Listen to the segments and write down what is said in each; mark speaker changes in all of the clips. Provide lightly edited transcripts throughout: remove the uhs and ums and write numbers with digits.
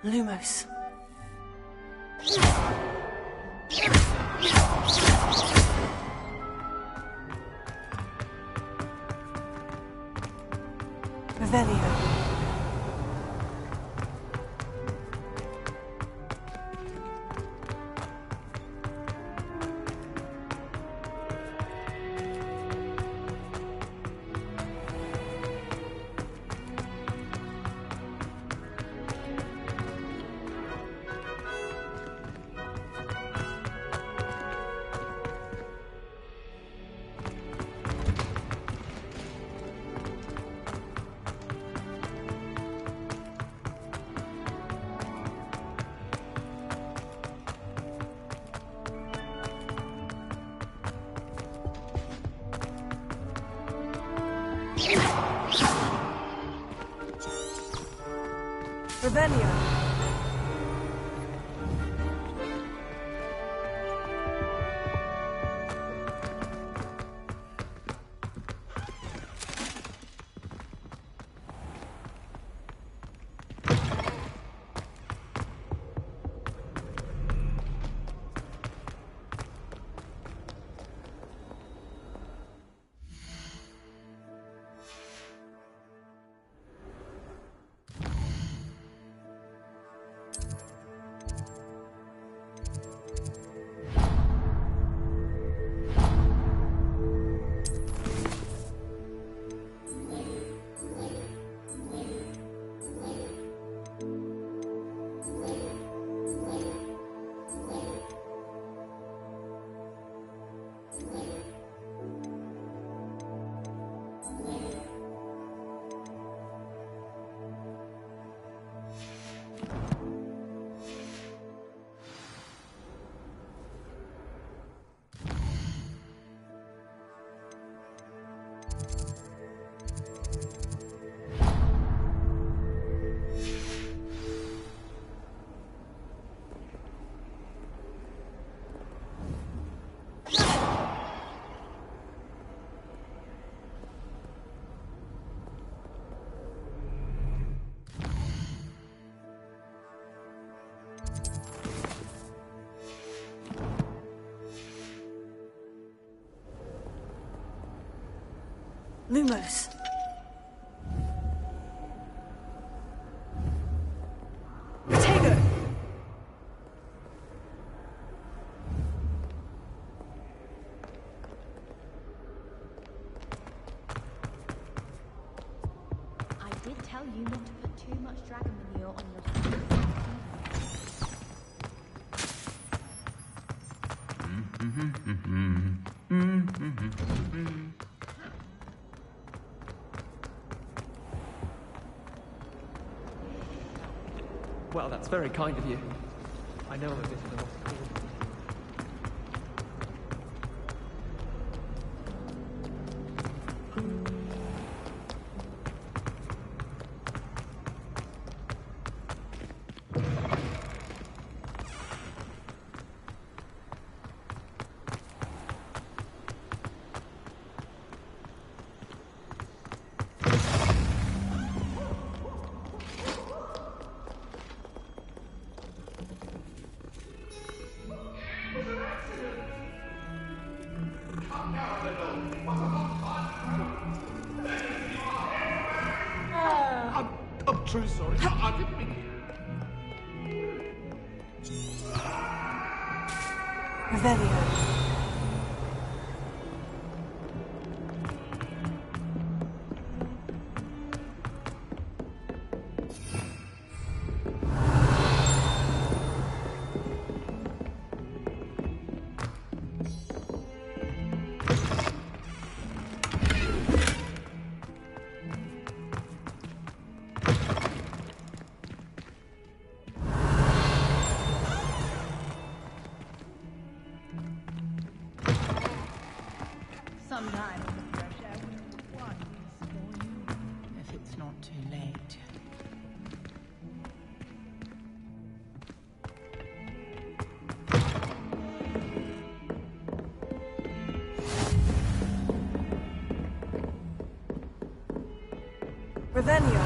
Speaker 1: Lumos. Revelio. Revelio. Lumos. Potato.
Speaker 2: I did tell you not to put too much dragon manure on your
Speaker 3: Well, that's very kind of you. I know I'm a bit of an off-call. I'm truly sorry. I didn't mean
Speaker 1: Revelio.
Speaker 4: Sometimes the fresh air will wise for you, if it's not too late.
Speaker 1: Revelio.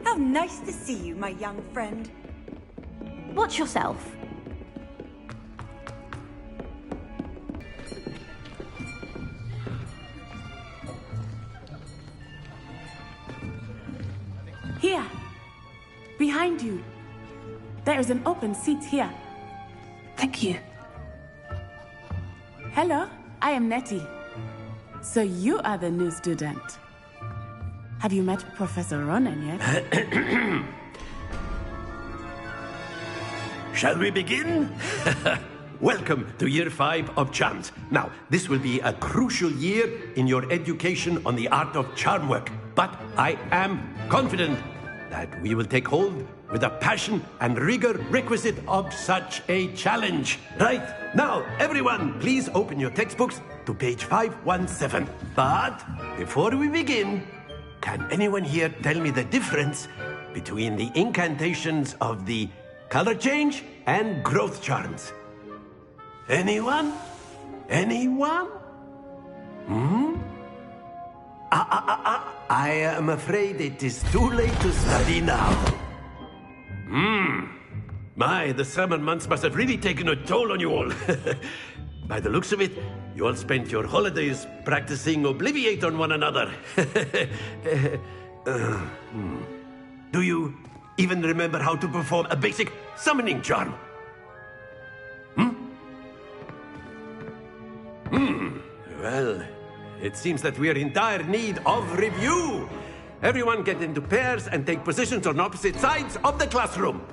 Speaker 5: How nice to see you, my young friend.
Speaker 2: Watch yourself.
Speaker 6: Here. Behind you. There is an open seat here.
Speaker 1: Thank you.
Speaker 6: Hello, I am Nettie. So you are the new student. Have you met Professor Ronan yet?
Speaker 7: Shall we begin? Welcome to Year 5 of Charms. Now, this will be a crucial year in your education on the art of charm work. But I am confident that we will take hold with the passion and rigor requisite of such a challenge. Right, now, everyone, please open your textbooks to page 517. But before we begin, can anyone here tell me the difference between the incantations of the color change and growth charms? Anyone? Anyone? I am afraid it is too late to study now. My, the summer months must have really taken a toll on you all. By the looks of it, you all spent your holidays practicing Obliviate on one another. Do you even remember how to perform a basic summoning charm? Well, it seems that we are in dire need of review. Everyone get into pairs and take positions on opposite sides of the classroom.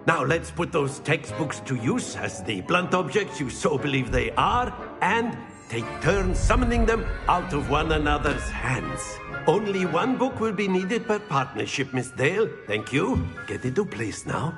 Speaker 7: Now let's put those textbooks to use as the blunt objects you so believe they are, and take turns summoning them out of one another's hands. Only one book will be needed per partnership, Miss Dale. Thank you. Get into place now.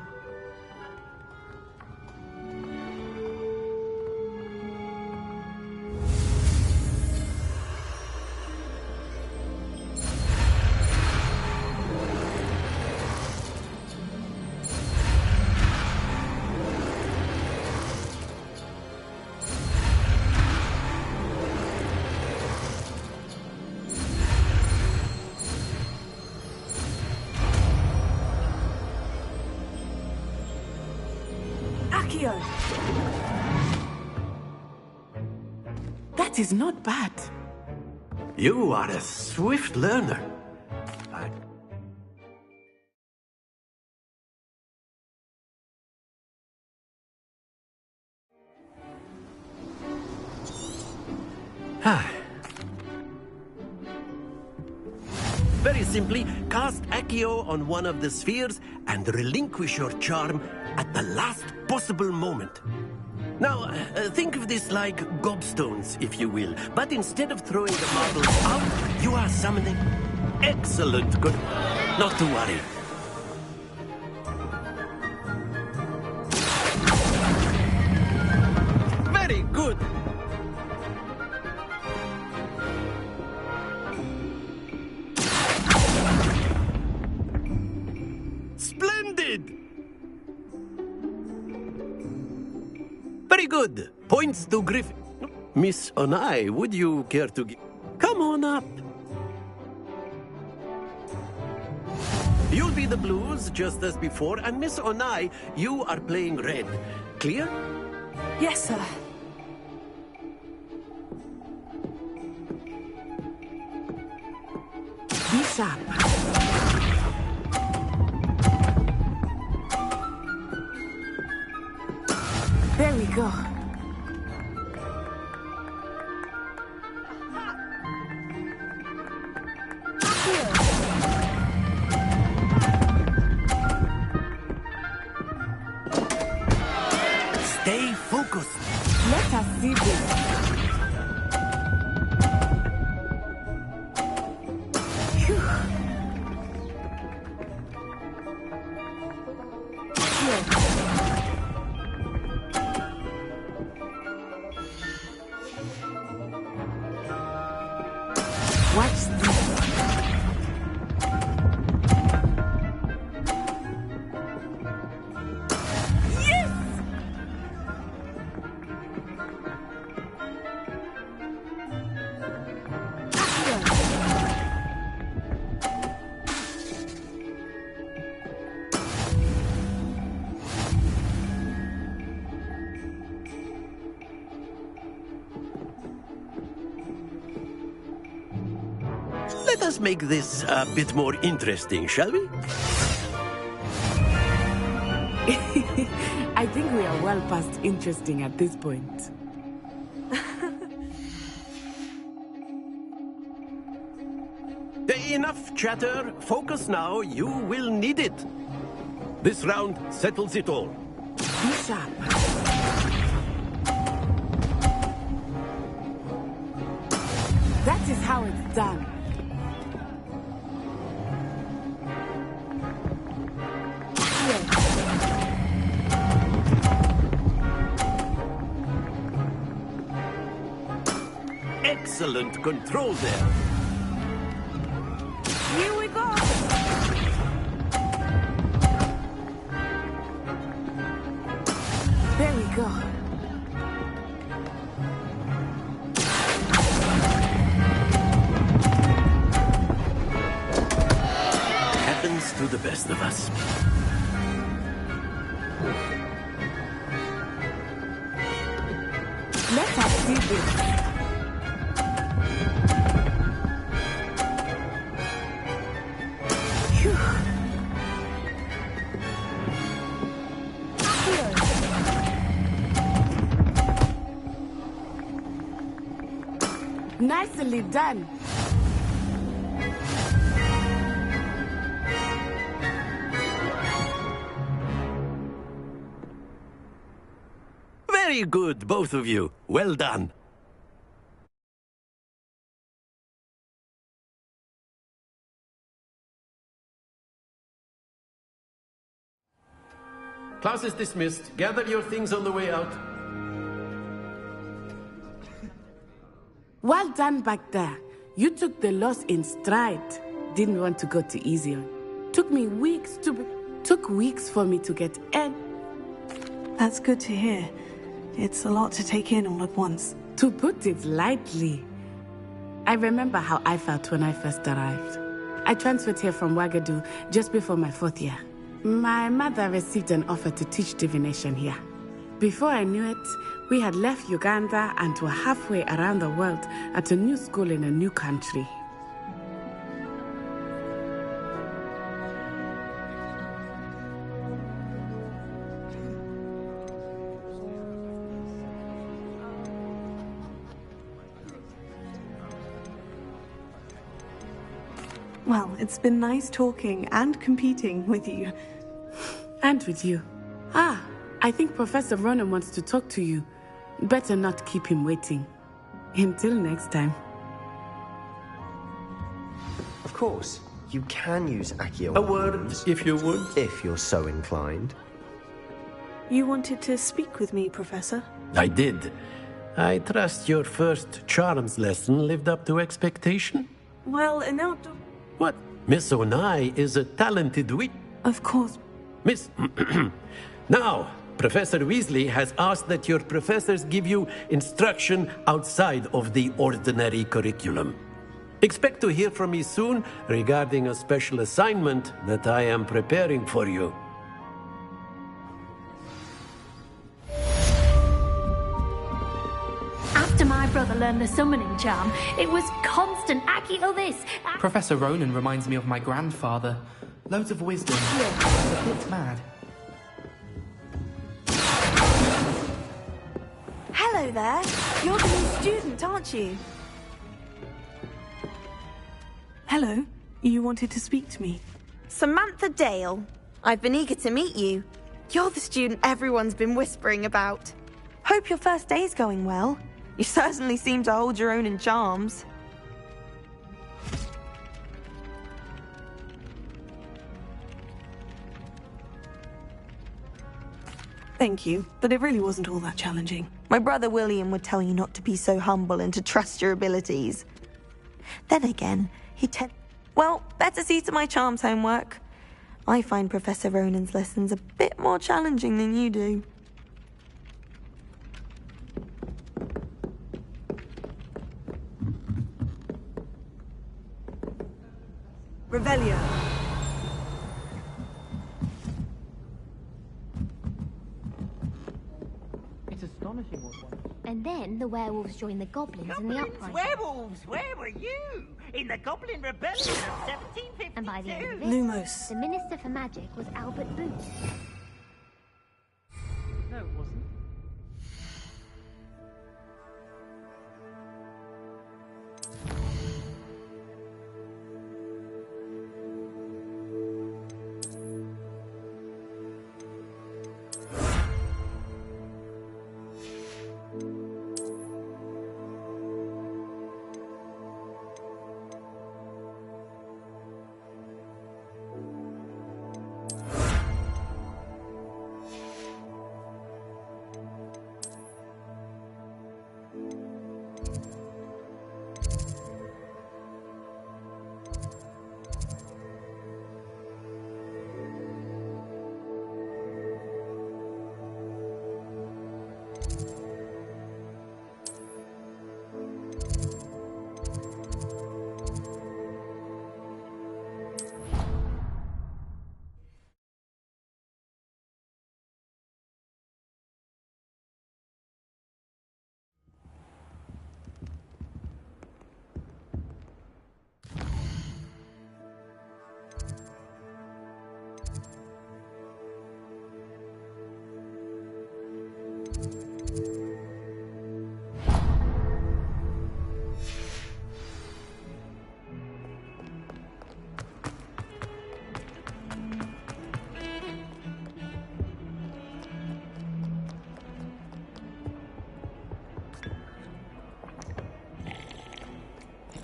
Speaker 6: That is not bad.
Speaker 7: You are a swift learner. Very simply, cast Accio on one of the spheres and relinquish your charm at the last possible moment. Now, think of this like gobstones, if you will. But instead of throwing the marbles out, you are summoning. Excellent. Good. Not to worry. Very good. Splendid. Very good. Points to Griffin. Miss Onai, would you care to give... Come on up. You'll be the blues, just as before, and Miss Onai, you are playing red. Clear?
Speaker 1: Yes, sir.
Speaker 6: Be sharp. There we go.
Speaker 7: us make this a bit more interesting, shall we?
Speaker 6: I think we are well past interesting at this point.
Speaker 7: Enough chatter. Focus now. You will need it. This round settles it all.
Speaker 6: Be sharp. That is how it's done.
Speaker 7: Excellent control there.
Speaker 6: Here we go. There we go.
Speaker 7: Happens to the best of us.
Speaker 6: Let us see this. Nicely done.
Speaker 7: Very good, both of you. Well done. Class is dismissed. Gather your things on the way out.
Speaker 6: Well done back there. You took the loss in stride. Didn't want to go too easy on. Took weeks for me to get in.
Speaker 1: That's good to hear. It's a lot to take in all at once.
Speaker 6: To put it lightly. I remember how I felt when I first arrived. I transferred here from Ouagadougou just before my 4th year. My mother received an offer to teach divination here. Before I knew it, we had left Uganda and were halfway around the world at a new school in a new country.
Speaker 1: Well, it's been nice talking and competing with you.
Speaker 6: And with you. Ah, I think Professor Ronan wants to talk to you. Better not keep him waiting. Until next time.
Speaker 8: Of course, you can use Accio.
Speaker 7: A word, if you would.
Speaker 8: If you're so inclined.
Speaker 1: You wanted to speak with me, Professor?
Speaker 7: I did. I trust your first charms lesson lived up to expectation?
Speaker 1: Well, no,
Speaker 7: What? Miss Onai is a talented wit.
Speaker 1: of course.
Speaker 7: Miss... Now, Professor Weasley has asked that your professors give you instruction outside of the ordinary curriculum. Expect to hear from me soon regarding a special assignment that I am preparing for you.
Speaker 2: After my brother learned the summoning charm, it was constant Accio this.
Speaker 3: Professor Ronan reminds me of my grandfather. Loads of wisdom. A bit mad.
Speaker 5: Hello there. You're the new student, aren't you?
Speaker 1: Hello. You wanted to speak to me.
Speaker 5: Samantha Dale. I've been eager to meet you. You're the student everyone's been whispering about. Hope your first day's going well. You certainly seem to hold your own in charms.
Speaker 1: Thank you, but it really wasn't all that challenging.
Speaker 5: My brother William would tell you not to be so humble and to trust your abilities. Then again, well, better see to my charms homework. I find Professor Ronan's lessons a bit more challenging than you do. Revelio.
Speaker 3: It's astonishing what one...
Speaker 2: And then the werewolves joined the goblins in the
Speaker 4: Goblins,
Speaker 2: uprising.
Speaker 4: werewolves, where were you? In the Goblin Rebellion of 1752.
Speaker 2: And by the end of it,
Speaker 1: Lumos.
Speaker 2: the Minister for Magic was Albert Booth.
Speaker 4: No, it wasn't.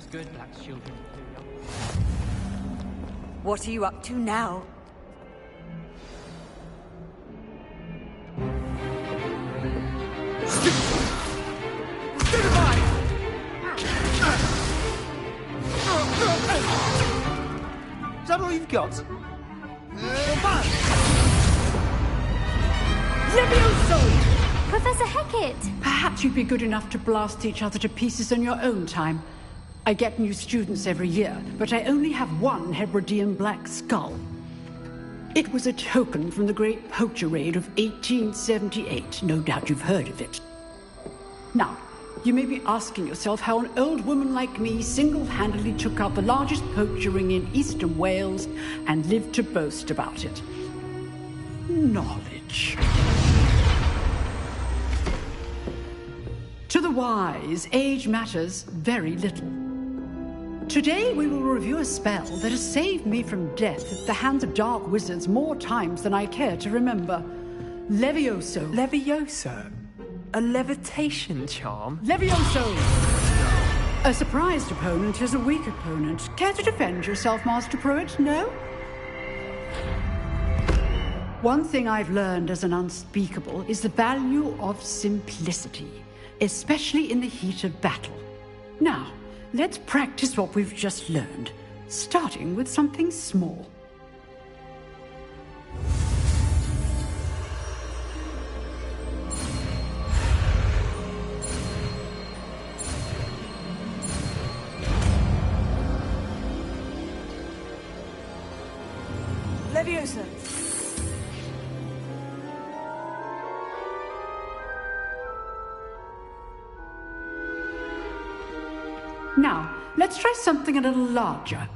Speaker 3: Good, Black Children.
Speaker 9: What are you up to now?
Speaker 8: Is that all you've got?
Speaker 2: Professor Hecat!
Speaker 10: Perhaps you'd be good enough to blast each other to pieces in your own time. I get new students every year, but I only have one Hebridean black skull. It was a token from the Great Poacher Raid of 1878. No doubt you've heard of it. Now, you may be asking yourself how an old woman like me single-handedly took out the largest poacher ring in eastern Wales and lived to boast about it. Knowledge. To the wise, age matters very little. Today we will review a spell that has saved me from death at the hands of dark wizards more times than I care to remember. Levioso.
Speaker 8: Levioso? A levitation charm?
Speaker 10: Levioso! A surprised opponent is a weak opponent. Care to defend yourself, Master Pruitt? No? One thing I've learned as an unspeakable is the value of simplicity, especially in the heat of battle. Now, let's practice what we've just learned, starting with something small.
Speaker 1: Leviosa.
Speaker 10: Now, let's try something a little larger.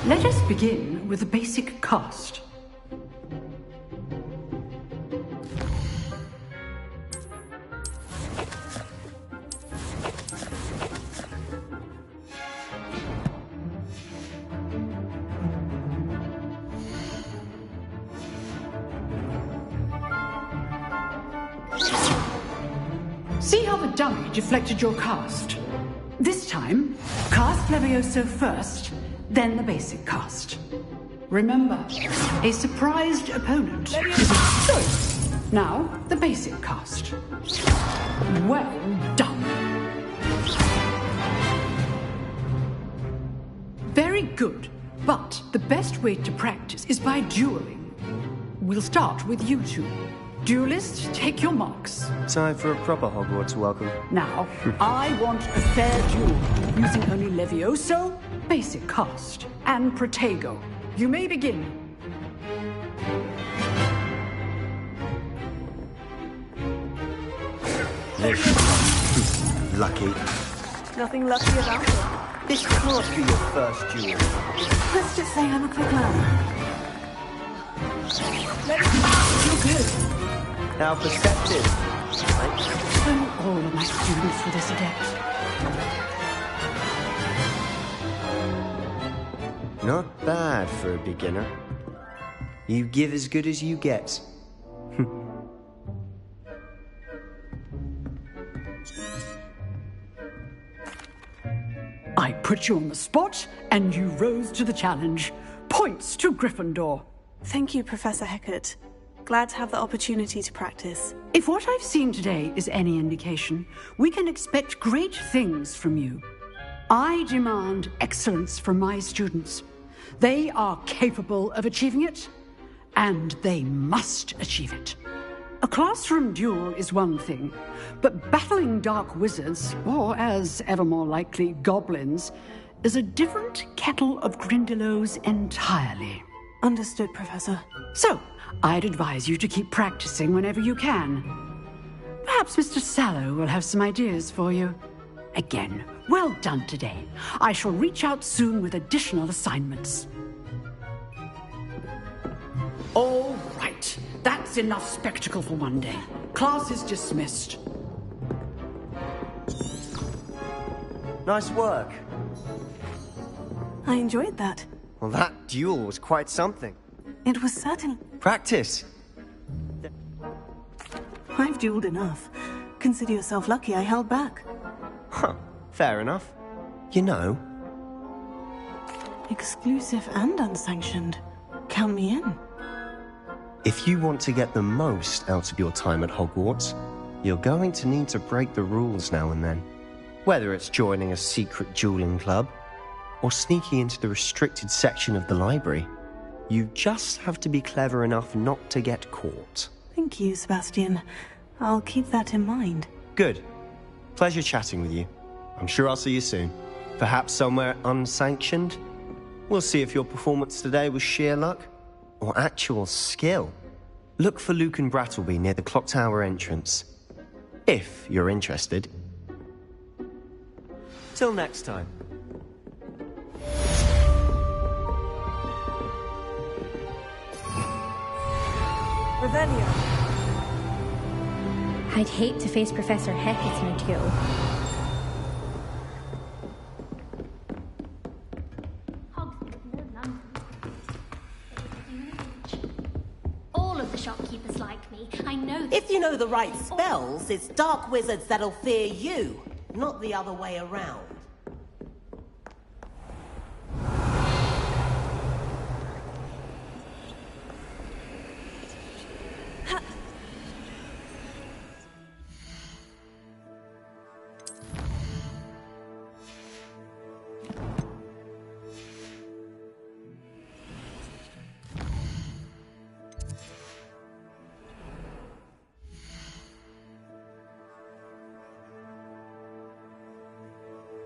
Speaker 10: Let us begin with the basic cast. See how the dummy deflected your cast? This time, cast Levioso first, then the basic cast. Remember, a surprised opponent is a choice. Now, the basic cast. Well done. Very good, but the best way to practice is by dueling. We'll start with you two. Duelists, take your marks.
Speaker 8: Time for a proper Hogwarts welcome.
Speaker 10: Now, I want a fair duel, using only Levioso, basic cast, and Protego. You may begin.
Speaker 8: Lucky.
Speaker 1: Nothing lucky about it.
Speaker 8: This can't be your first duel.
Speaker 1: Let's just say I'm a quick learner.
Speaker 10: You're good.
Speaker 8: How perceptive.
Speaker 10: All of my students were this adept.
Speaker 8: Not bad for a beginner. You give as good as you get.
Speaker 10: I put you on the spot, and you rose to the challenge. Points to Gryffindor.
Speaker 1: Thank you, Professor Hecat. Glad to have the opportunity to practice.
Speaker 10: If what I've seen today is any indication, we can expect great things from you. I demand excellence from my students. They are capable of achieving it, and they must achieve it. A classroom duel is one thing, but battling dark wizards, or as ever more likely, goblins, is a different kettle of Grindylows entirely.
Speaker 1: Understood, Professor.
Speaker 10: So, I'd advise you to keep practicing whenever you can. Perhaps Mr. Sallow will have some ideas for you. Again, well done today. I shall reach out soon with additional assignments. All right. That's enough spectacle for one day. Class is dismissed.
Speaker 8: Nice work.
Speaker 1: I enjoyed that.
Speaker 8: Well, that duel was quite something.
Speaker 1: It was certainly...
Speaker 8: Practice.
Speaker 1: I've dueled enough. Consider yourself lucky I held back.
Speaker 8: Huh. Fair enough. You know...
Speaker 1: Exclusive and unsanctioned. Count me in.
Speaker 8: If you want to get the most out of your time at Hogwarts, you're going to need to break the rules now and then. Whether it's joining a secret dueling club, or sneaking into the restricted section of the library, you just have to be clever enough not to get caught.
Speaker 1: Thank you, Sebastian. I'll keep that in mind.
Speaker 8: Good. Pleasure chatting with you. I'm sure I'll see you soon. Perhaps somewhere unsanctioned? We'll see if your performance today was sheer luck or actual skill. Look for Luke and Brattleby near the clock tower entrance. If you're interested. Till next time.
Speaker 1: Revelio.
Speaker 2: I'd hate to face Professor Hecat in a duel.
Speaker 11: All of the shopkeepers like me. I know
Speaker 9: If you know the right spells, it's dark wizards that'll fear you, not the other way around.